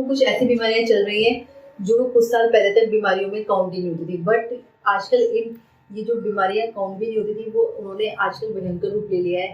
वो कुछ ऐसी बीमारियां चल रही हैं जो कुछ साल पहले तक बीमारियों में काउंट ही नहीं होती थी, बट आजकल ये जो बीमारियां काउंट भी नहीं होती थी वो उन्होंने आजकल भयंकर रूप ले लिया है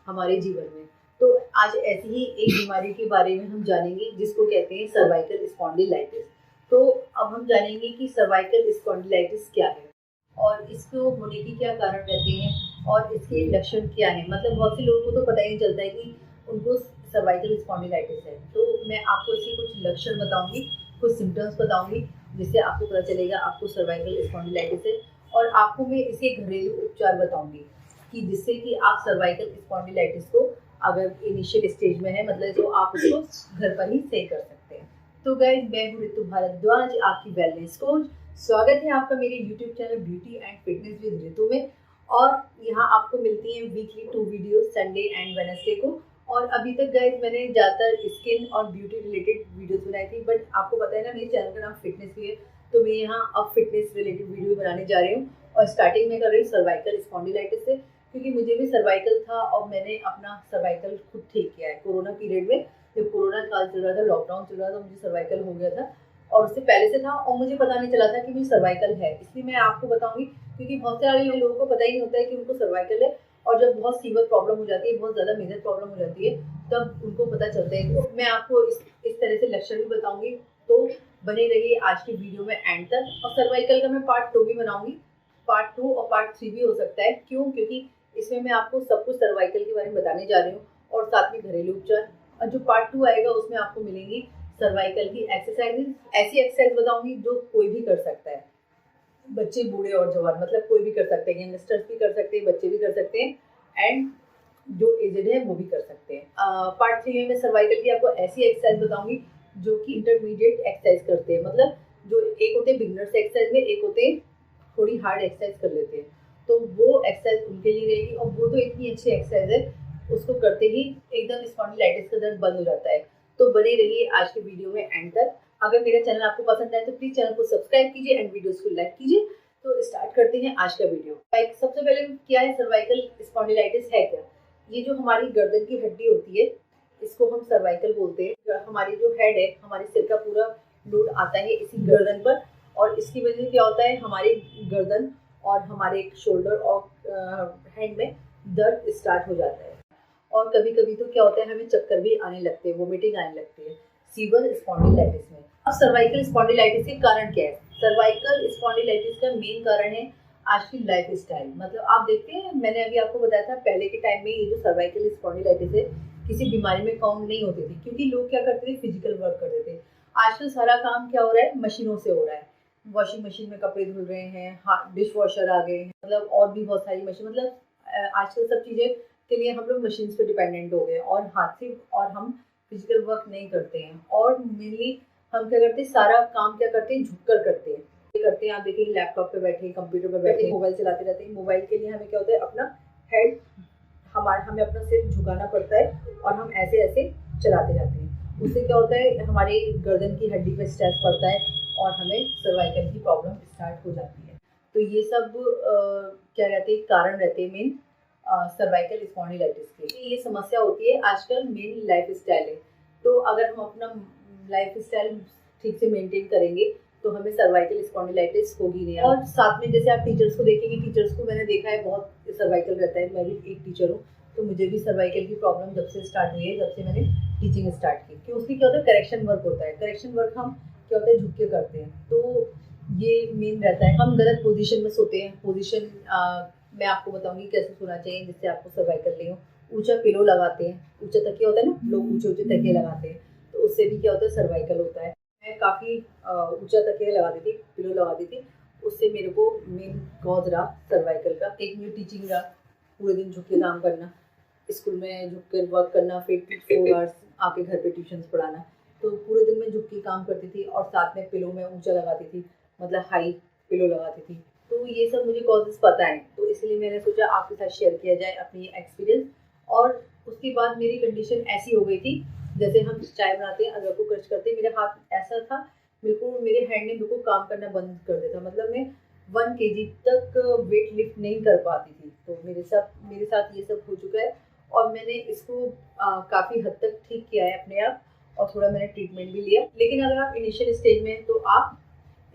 हमारे जीवन में। तो आज ऐसी ही एक बीमारी के बारे में हम जानेंगे जिसको कहते हैं सर्वाइकल स्पॉन्डिलाइटिस। तो अब हम जानेंगे कि सर्वाइकल स्पॉन्डिलाइटिस क्या है और इसको होने के क्या कारण रहते हैं और इसके लक्षण क्या हैं। मतलब बहुत से लोगों को तो पता ही नहीं चलता है कि उनको सर्वाइकल स्पॉन्डिलाइटिस है। तो मैं आपको इसके कुछ लक्षण बताऊंगी, कुछ सिम्टम्स बताऊंगी, जिससे आपको पता चलेगा आपको सर्वाइकल स्पॉन्डिलाइटिस है। और आपको मैं इसके घरेलू उपचार बताऊंगी कि जिससे कि आप सर्वाइकल स्पॉन्डिलाइटिस को अगर इनिशियल स्टेज में है मतलब तो आप उसको घर पर ही सही कर सकते हैं। तो गाइस, मैं हूँ ऋतु भारद्वाज, आपकी वेलनेस कोच। स्वागत है आपका मेरे YouTube channel beauty and fitness with Ritu में। और यहाँ आपको मिलती हैं weekly 2 video, Sunday and Wednesday को। और अभी तक गाइस मैंने ज़्यादातर स्किन और ब्यूटी रिलेटेड वीडियोस बनाई थी, बट आपको पता है ना मेरे चैनल का नाम फिटनेस भी है, तो मैं यहाँ अब फिटनेस रिलेटेड वीडियो बनाने जा रही हूँ। और स्टार्टिंग में कर रही हूँ सर्वाइकल स्पॉन्डिलाइटिस से, क्योंकि मुझे भी सर्वाइकल था और मैंने अपना सर्वाइकल खुद ठीक किया है कोरोना पीरियड में। जब कोरोना काल चल रहा था, लॉकडाउन चल रहा था, मुझे सर्वाइकल हो गया था और उससे पहले से था और मुझे पता नहीं चला था कि मुझे सर्वाइकल है। इसलिए मैं आपको बताऊंगी, क्योंकि बहुत सारे लोगों को पता ही नहीं होता है कि उनको सर्वाइकल है। और जब बहुत सीवियर प्रॉब्लम हो जाती है, बहुत ज़्यादा मेजर प्रॉब्लम हो जाती है, तब उनको पता चलता है। तो मैं आपको इस तरह से लक्षण भी बताऊंगी। तो बने रहिए आज की वीडियो में एंड तक। और सर्वाइकल का मैं पार्ट 2 भी बनाऊंगी, पार्ट 2 और पार्ट 3 भी हो सकता है। क्यों? क्योंकि इसमें मैं आपको सब कुछ सर्वाइकल के बारे में बताने जा रही हूँ और साथ में घरेलू उपचार। और जो पार्ट 2 आएगा उसमें आपको मिलेंगी सर्वाइकल की एक्सरसाइजेज। ऐसी एक्सरसाइज बताऊंगी जो कोई भी कर सकता है, बच्चे, बूढ़े और जवान, मतलब कोई भी कर सकते हैं। यंगस्टर्स भी कर सकते हैं, बच्चे भी कर सकते हैं एंड जो एजेड है वो भी कर सकते हैं। पार्ट 3 में मैं सर्वाइकल की आपको ऐसी एक्सरसाइज बताऊंगी जो कि इंटरमीडिएट एक्सरसाइज करते हैं। मतलब जो एक होते हैं बिगनर्स एक्सरसाइज में, एक होते हैं थोड़ी हार्ड एक्सरसाइज कर लेते हैं, तो वो एक्सरसाइज उनके लिए रहेगी। और वो तो इतनी अच्छी एक्सरसाइज है, उसको करते ही एकदम स्पॉन्डिलाइटिस का दर्द बंद हो जाता है। तो बने रहिए आज के वीडियो में एंड तक। अगर मेरा चैनल आपको पसंद आए तो प्लीज चैनल को सब्सक्राइब कीजिए एंड वीडियोस को लाइक कीजिए। तो स्टार्ट करते हैं आज का वीडियो। सबसे पहले क्या है सर्वाइकल स्पॉन्डिलाइटिस है क्या? ये जो हमारी गर्दन की हड्डी होती है इसको हम सर्वाइकल बोलते हैं। हमारी जो हेड है, हमारे सिर का पूरा लोड आता है इसी गर्दन पर, और इसकी वजह से क्या होता है हमारी गर्दन और हमारे शोल्डर और हैंड में दर्द स्टार्ट हो जाता है। और कभी कभी तो क्या होता है हमें चक्कर भी आने लगते हैं, वोमिटिंग आने लगती है सीवियर स्पॉन्डिलाइटिस में। अब सर्वाइकल स्पॉन्डिलाइटिस के कारण क्या है? सर्वाइकल स्पॉन्डिलाइटिस का मेन कारण है आज की लाइफ स्टाइल। मतलब आप देखते हैं, मैंने अभी आपको बताया था पहले के टाइम में ये जो सर्वाइकल स्पॉन्डिलाइटिस है किसी बीमारी में काउंट नहीं होती थी, क्योंकि लोग क्या करते थे, फिजिकल वर्क करते थे। आजकल सारा काम क्या हो रहा है, मशीनों से हो रहा है। वॉशिंग मशीन में कपड़े धुल रहे हैं, डिश वॉशर आ गए हैं, मतलब और भी बहुत सारी मशीन। मतलब आजकल सब चीज़ें के लिए हम लोग मशीन पे डिपेंडेंट हो गए और हाथ से, और हम फिजिकल वर्क नहीं करते हैं। और मेनली हम क्या करते हैं, सारा काम क्या करते हैं, झुककर करते हैं। आप देखिए लैपटॉप पे बैठे, कंप्यूटर पे बैठे, मोबाइल चलाते रहते हैं। मोबाइल के लिए हमें क्या होता है, अपना हेड, हमें अपना सिर झुकाना पड़ता है और हम ऐसे ऐसे चलाते रहते हैं। उससे क्या होता है हमारी गर्दन की हड्डी पे स्ट्रेस पड़ता है और हमें सर्वाइकल की प्रॉब्लम स्टार्ट हो जाती है। तो ये सब क्या कहते हैं, कारण रहते हैं मेन सर्वाइकल स्पॉन्डिलाइटिस के। ये समस्या होती है आजकल मेन लाइफ स्टाइल है। तो अगर हम अपना लाइफ स्टाइल ठीक से मेंटेन करेंगे तो हमें सर्वाइकल स्पॉन्डिलाइटिस होगी नहीं। और साथ में जैसे आप टीचर्स को देखेंगे, टीचर्स को मैंने देखा है बहुत सर्वाइकल रहता है। मैं भी एक टीचर हूँ, तो मुझे भी सर्वाइकल की प्रॉब्लम जब से स्टार्ट हुई है, जब से मैंने टीचिंग स्टार्ट की। कि उसकी क्या होता है, करेक्शन वर्क होता है। करेक्शन वर्क हम क्या होता है, झुक के करते हैं। तो ये मेन रहता है। हम गलत पोजीशन में सोते हैं। पोजीशन मैं आपको बताऊंगी कैसे सोना चाहिए जिससे आपको सर्वाइकल नहीं हो। ऊंचा पिलो लगाते हैं, ऊंचा तकिया होता है ना, लोग ऊंचे ऊंचे तकिए लगाते हैं, तो उससे भी क्या होता है, सर्वाइकल होता है। मैं काफ़ी ऊंचा तकिया लगाती थी, पिलो लगाती थी, उससे मेरे को मेन कॉज रहा सर्वाइकल का। एक न्यू टीचिंग रहा, पूरे दिन झुक के काम करना, स्कूल में झुक कर वर्क करना, फिर 4 आवर्स आके घर पे ट्यूशन्स पढ़ाना। तो पूरे दिन में झुक के काम करती थी और साथ में पिलो में ऊंचा लगाती थी, मतलब हाई पिलो लगाती थी। तो ये सब मुझे कॉजेज पता है, तो इसलिए मैंने सोचा आपके साथ शेयर किया जाए अपनी एक्सपीरियंस। और उसके बाद मेरी कंडीशन ऐसी हो गई थी, जैसे हम चाय बनाते हैं, अदरक को क्रश करते हैं, मेरा हाथ ऐसा था, मेरे हैंड ने बिल्कुल काम करना बंद कर दिया था। मतलब मैं 1 kg तक वेट लिफ्ट नहीं कर पाती थी। तो मेरे साथ ये सब हो चुका है और मैंने इसको काफ़ी हद तक ठीक किया है अपने आप। और थोड़ा मैंने ट्रीटमेंट भी लिया। लेकिन अगर आप इनिशियल स्टेज में हैं तो आप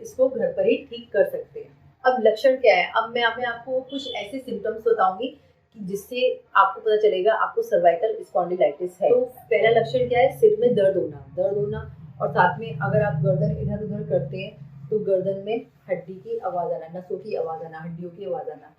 इसको घर पर ही ठीक कर सकते हैं। अब लक्षण क्या है, अब मैं आपको कुछ ऐसे सिम्टम्स बताऊंगी कि जिससे आपको पता चलेगा आपको सर्वाइकल स्पॉन्डिलाइटिस है। तो पहला लक्षण क्या है, सिर में दर्द होना और साथ में अगर आप गर्दन इधर उधर करते हैं तो गर्दन में हड्डी की आवाज़ आना, नसों की आवाज़ आना, हड्डियों की आवाज़ आना,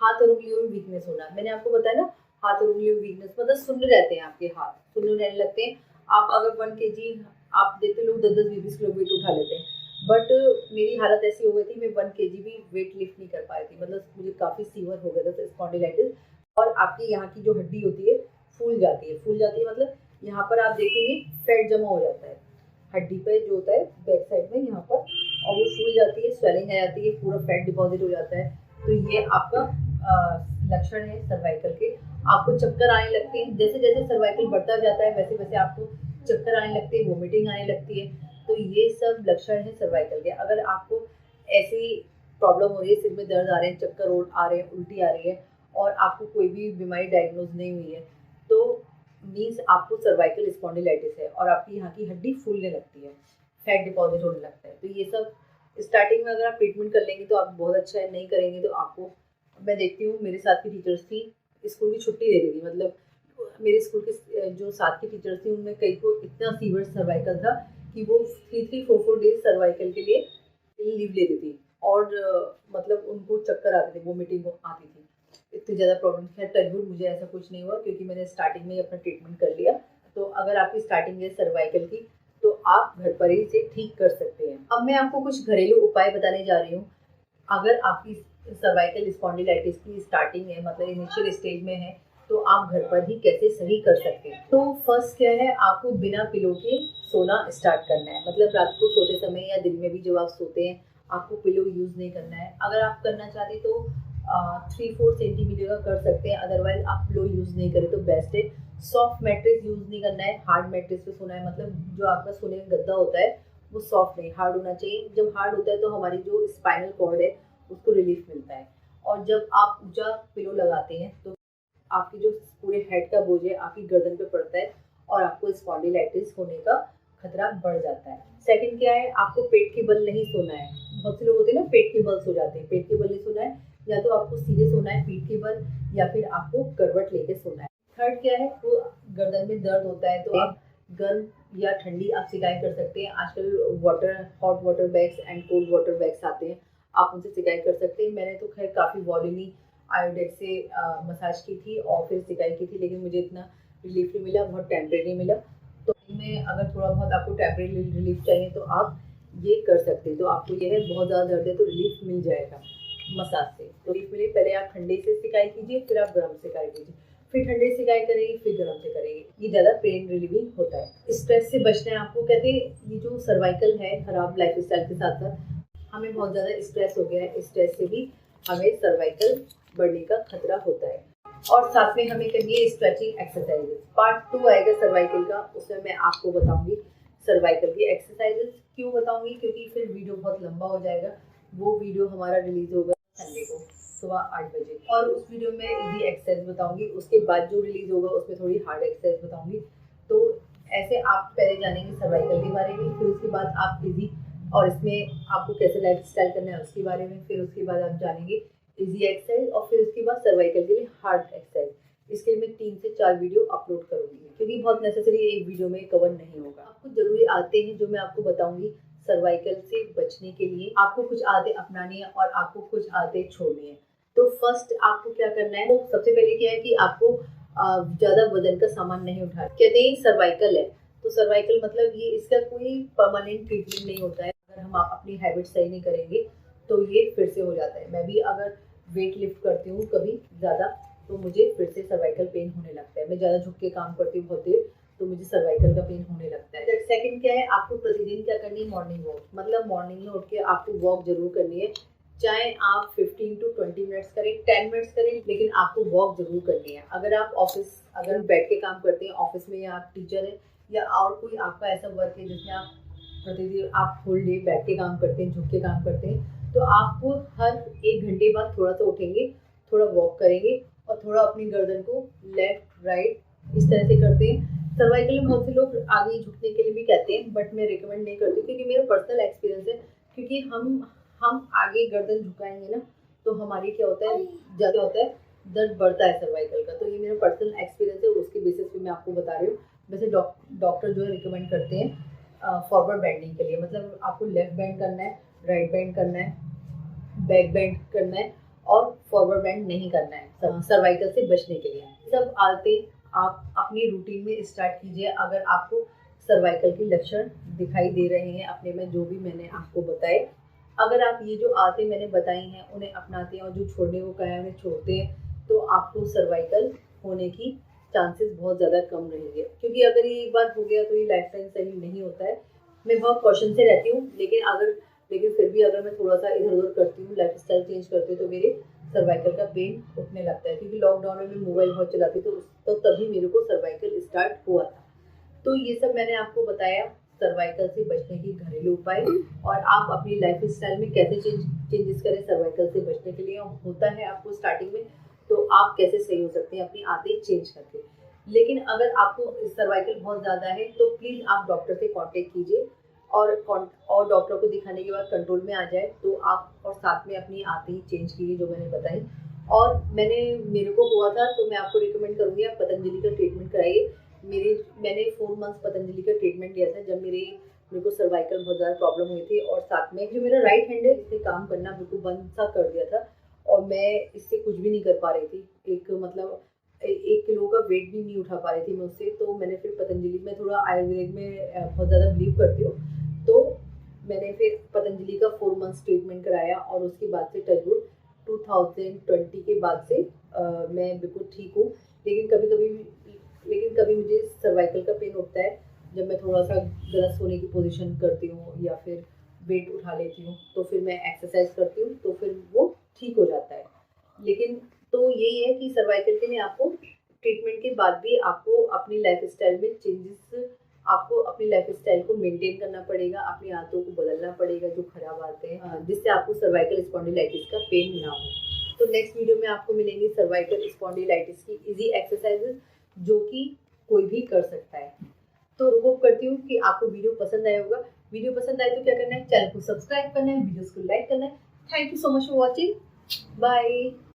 हाथ और उंगलियों में वीकनेस होना। मैंने आपको बताया ना, हाथ और उंगलियों में वीकनेस मतलब सुन्न रहते हैं, आपके हाथ सुन्न रहने लगते हैं। आप अगर 1 kg, आप देखते लोग 10-10, 20-20 किलो वेट उठा लेते हैं, बट मेरी हालत ऐसी हो गई थी, मैं 1 kg भी वेट लिफ्ट नहीं कर पाई थी। मतलब मुझे काफ़ी सीवियर हो गया था स्पॉन्डिलाइटिस। और आपकी यहाँ की जो हड्डी होती है फूल जाती है मतलब यहाँ पर आप देखेंगे फैट जमा हो जाता है हड्डी पे जो होता है बैक साइड में यहाँ पर, और वो फूल जाती है, स्वेलिंग आ जाती है, पूरा फैट डिपॉजिट हो जाता है। तो ये आपका लक्षण है सर्वाइकल के। आपको चक्कर आने लगते हैं, जैसे जैसे सर्वाइकल बढ़ता जाता है वैसे वैसे आपको चक्कर आने लगते हैं, वोमिटिंग आने लगती है। तो ये सब लक्षण है सर्वाइकल के। अगर आपको ऐसी प्रॉब्लम हो रही है, सिर में दर्द आ रहे हैं, चक्कर आ रहे हैं, उल्टी आ रही है और आपको कोई भी बीमारी डायग्नोज नहीं हुई है, तो मीन्स आपको सर्वाइकल स्पॉन्डिलाइटिस है और आपकी यहाँ की हड्डी फूलने लगती है, फैट डिपॉजिट होने लगता है। तो ये सब स्टार्टिंग में अगर आप ट्रीटमेंट कर लेंगे तो आप बहुत अच्छा है, नहीं करेंगे तो आपको, मैं देखती हूँ मेरे साथ की टीचर्स थी, स्कूल की छुट्टी दे दी थी। मतलब मेरे स्कूल के जो साथ की टीचर्स थी उनमें कई को इतना सीवियर सर्वाइकल था कि वो 3-4 डेज सर्वाइकल के लिए लीव लेती थी और मतलब उनको चक्कर आते थे, वोमिटिंग आती थी, इतनी ज़्यादा प्रॉब्लम। खैर टचवुड मुझे ऐसा कुछ नहीं हुआ क्योंकि मैंने स्टार्टिंग में ही अपना ट्रीटमेंट कर लिया। तो अगर आपकी स्टार्टिंग है सर्वाइकल की तो आप घर पर ही इसे ठीक कर सकते हैं। अब मैं आपको कुछ घरेलू उपाय बताने जा रही हूँ। अगर आपकी सर्वाइकल स्पॉन्डिलाइटिस की स्टार्टिंग है, मतलब इनिशियल स्टेज में है, तो आप घर पर ही कैसे सही कर सकते हैं। तो फर्स्ट क्या है, आपको बिना पिलो के सोना स्टार्ट करना है। मतलब रात को सोते समय या दिन में भी जब आप सोते हैं आपको पिलो यूज़ नहीं करना है। अगर आप करना चाहते तो 3-4 सेंटीमीटर का कर सकते हैं, अदरवाइज आप पिलो यूज़ नहीं करें तो बेस्ट है। सॉफ्ट मैट्रेस यूज़ नहीं करना है, हार्ड मैट्रेस पे सोना है। मतलब जो आपका सोने का गद्दा होता है वो सॉफ्ट नहीं, हार्ड होना चाहिए। जब हार्ड होता है तो हमारी जो स्पाइनल कॉर्ड है उसको रिलीफ मिलता है। और जब आप ऊंचा पिलो लगाते हैं तो आपकी जो पूरे हेड का बोझ है आपकी गर्दन पे पड़ता है और आपको स्पॉन्डिलाइटिस होने का खतरा बढ़ जाता है। सेकंड क्या है, आपको पेट के बल नहीं सोना है। बहुत से लोग होते हैं ना पेट के बल सो जाते हैं, पेट के बल नहीं सोना है। या तो आपको सीधे सोना है पीठ के बल या फिर आपको करवट लेके सोना है। थर्ड क्या है, वो गर्दन में दर्द होता है तो आप गर्म या ठंडी आप सिकाई कर सकते हैं। आजकल hot water bags and cold water bags आते हैं, आप उनसे सिकाई कर सकते हैं। मैंने तो खैर काफ़ी वॉल्यूमी आयोडेक्स से मसाज की थी और फिर सिकाई की थी, लेकिन मुझे इतना रिलीफ नहीं मिला, बहुत टेम्परेरी मिला। तो में अगर थोड़ा बहुत आपको टेम्परेरी रिलीफ चाहिए तो आप ये कर सकते हैं। तो आपको ये है बहुत ज़्यादा दर्द है तो रिलीफ मिल जाएगा मसाज से। तो रिलीफ मिले, पहले आप ठंडे से सिकाई कीजिए, फिर आप गर्म सिकाई कीजिए, फिर ठंडे से सिकाई करेंगे, फिर गर्म से करेंगे। ये ज़्यादा पेन रिलीविंग होता है। स्ट्रेस से बचना है आपको। कहते हैं ये जो सर्वाइकल है, खराब लाइफ स्टाइल के साथ साथ हमें बहुत ज़्यादा स्ट्रेस हो गया है, स्ट्रेस से भी हमें सर्वाइकल बढ़ने का खतरा होता है। और साथ में हमें करनी है स्ट्रेचिंग एक्सरसाइजेस। पार्ट 2 आएगा सर्वाइकल का, उसमें मैं आपको बताऊंगी सर्वाइकल की एक्सरसाइजेस। क्यों बताऊंगी, क्योंकि फिर वीडियो बहुत लंबा हो जाएगा। वो वीडियो हमारा रिलीज होगा संडे को सुबह 8 बजे और उस वीडियो में इजी एक्सरसाइज बताऊंगी। उसके बाद जो रिलीज होगा उसमें थोड़ी हार्ड एक्सरसाइज बताऊंगी। तो ऐसे आप पहले जानेंगे सर्वाइकल के बारे में, फिर उसके बाद आप इजी और इसमें आपको कैसे लाइफ स्टाइल करना है उसके बारे में, फिर उसके बाद आप जानेंगे इजी एक्सरसाइज और फिर उसके बाद सर्वाइकल के लिए हार्ड एक्सरसाइज। इसके लिए मैं 3 से 4 वीडियो अपलोड करूंगी क्योंकि बहुत नेसेसरी एक वीडियो में कवर नहीं होगा। आपको जरूरी आते हैं जो मैं आपको बताऊंगी सर्वाइकल से बचने के लिए। आपको कुछ आदतें अपनानी है और आपको कुछ आदतें छोड़नी है। तो फर्स्ट आपको क्या करना है, तो सबसे पहले क्या है कि आपको ज्यादा वजन का सामान नहीं उठाना। कहते हैं सर्वाइकल है तो सर्वाइकल मतलब ये, इसका कोई परमानेंट ट्रीटमेंट नहीं होता है। अगर हम अपनी हैबिट सही नहीं करेंगे तो ये फिर से हो जाता है। मैं भी अगर वेट लिफ्ट करती हूँ कभी ज़्यादा तो मुझे फिर से सर्वाइकल पेन होने लगता है। मैं ज़्यादा झुक के काम करती हूँ बहुत देर तो मुझे सर्वाइकल का पेन होने लगता है। सेकंड क्या है, आपको प्रतिदिन क्या करनी है, मॉर्निंग वॉक। मतलब मॉर्निंग में उठ के आपको वॉक जरूर करनी है, चाहे आप 15 to 20 मिनट्स करें, 10 मिनट्स करें, लेकिन आपको वॉक जरूर करनी है। अगर आप अगर बैठ के काम करते हैं ऑफिस में या आप टीचर हैं या और कोई आपका ऐसा वर्क है जिसमें आप प्रतिदिन आप फुल डे बैठ के काम करते हैं, झुक के काम करते हैं, तो आपको हर 1 घंटे बाद थोड़ा सा उठेंगे, थोड़ा वॉक करेंगे और थोड़ा अपनी गर्दन को लेफ्ट राइट इस तरह से करते हैं सर्वाइकल में बहुत से लोग आगे झुकने के लिए भी कहते हैं, बट मैं रिकमेंड नहीं करती क्योंकि मेरा पर्सनल एक्सपीरियंस है। क्योंकि हम आगे गर्दन झुकाएंगे ना तो हमारी क्या होता है, ज़्यादा होता है, दर्द बढ़ता है सर्वाइकल का। तो ये मेरा पर्सनल एक्सपीरियंस है, उसके बेसिस पे मैं आपको बता रही हूँ। वैसे डॉक्टर जो है रिकमेंड करते हैं फॉरवर्ड बेंडिंग के लिए, मतलब आपको लेफ्ट बेंड करना है, राइट बेंड करना है, बैक बेंड करना है और फॉरवर्ड बेंड नहीं करना है सर्वाइकल से बचने के लिए। सब आदतें आप अपनी रूटीन में स्टार्ट कीजिए। अगर आपको सर्वाइकल के लक्षण दिखाई दे रहे हैं अपने में, जो भी मैंने आपको बताए, अगर आप ये जो आदतें मैंने बताई हैं उन्हें अपनाते हैं और जो छोड़ने को कहा है उन्हें छोड़ते हैं, तो आपको सर्वाइकल होने की चांसेस बहुत ज़्यादा कम रहेंगे। क्योंकि अगर ये एक बार हो गया तो ये लाइफ टाइम सही नहीं होता है। मैं बहुत कॉशन से रहती हूँ, लेकिन फिर भी अगर मैं थोड़ा सा इधर उधर करती हूँ, लाइफ स्टाइल चेंज करती हूँ, तो मेरे सर्वाइकल का पेन उठने लगता है। क्योंकि लॉकडाउन में मैं मोबाइल बहुत चलाती थी, तो तभी मेरे को सर्वाइकल स्टार्ट हुआ था। तो ये सब मैंने आपको बताया सर्वाइकल से बचने की घरेलू उपाय, और आप अपनी लाइफ स्टाइल में कैसे चेंजेस करें सर्वाइकल से बचने के लिए। होता है आपको स्टार्टिंग में, तो आप कैसे सही हो सकते हैं अपनी आदतें चेंज करके। लेकिन अगर आपको सर्वाइकल बहुत ज़्यादा है तो प्लीज़ आप डॉक्टर से कांटेक्ट कीजिए, और डॉक्टर को दिखाने के बाद कंट्रोल में आ जाए तो आप, और साथ में अपनी आदतें चेंज कीजिए जो मैंने बताई। और मेरे को हुआ था तो मैं आपको रिकमेंड करूँगी आप पतंजलि का ट्रीटमेंट कराइए। मैंने 4 मंथ्स पतंजलि का ट्रीटमेंट लिया था जब मेरे को सर्वाइकल बहुत ज़्यादा प्रॉब्लम हुई थी। और साथ में जो मेरा राइट हैंड है, इसने काम करना बिल्कुल बंद सा कर दिया था और मैं इससे कुछ भी नहीं कर पा रही थी। मतलब 1 किलो का वेट भी नहीं उठा पा रही थी मैं उससे। तो मैंने फिर पतंजलि में, थोड़ा आयुर्वेद में बहुत ज़्यादा बिलीव करती हूँ, तो मैंने फिर पतंजलि का 4 मंथ्स ट्रीटमेंट कराया। और उसके बाद से टचवुड 2020 के बाद से मैं बिल्कुल ठीक हूँ। लेकिन कभी मुझे सर्वाइकल का पेन उठता है जब मैं थोड़ा सा गलत सोने की पोजीशन करती हूँ या फिर वेट उठा लेती हूँ, तो फिर मैं एक्सरसाइज करती हूँ तो फिर वो ठीक हो जाता है। लेकिन तो यही है कि सर्वाइकल के लिए आपको ट्रीटमेंट के बाद भी आपको अपनी लाइफ स्टाइल में चेंजेस, आपको अपनी लाइफ स्टाइल को मेंटेन करना पड़ेगा, अपनी आदतों को बदलना पड़ेगा जो खराब आते हैं, जिससे आपको सर्वाइकल स्पॉन्डिलाइटिस का पेन ना हो। तो नेक्स्ट वीडियो में आपको मिलेंगी सर्वाइकल स्पॉन्डिलाइटिस की इजी एक्सरसाइजेस जो कि कोई भी कर सकता है। तो होप करती हूँ कि आपको वीडियो पसंद आया होगा। वीडियो पसंद आए तो क्या करना है, चैनल को सब्सक्राइब करना है, वीडियोस को लाइक करना है। Thank you so much for watching. Bye.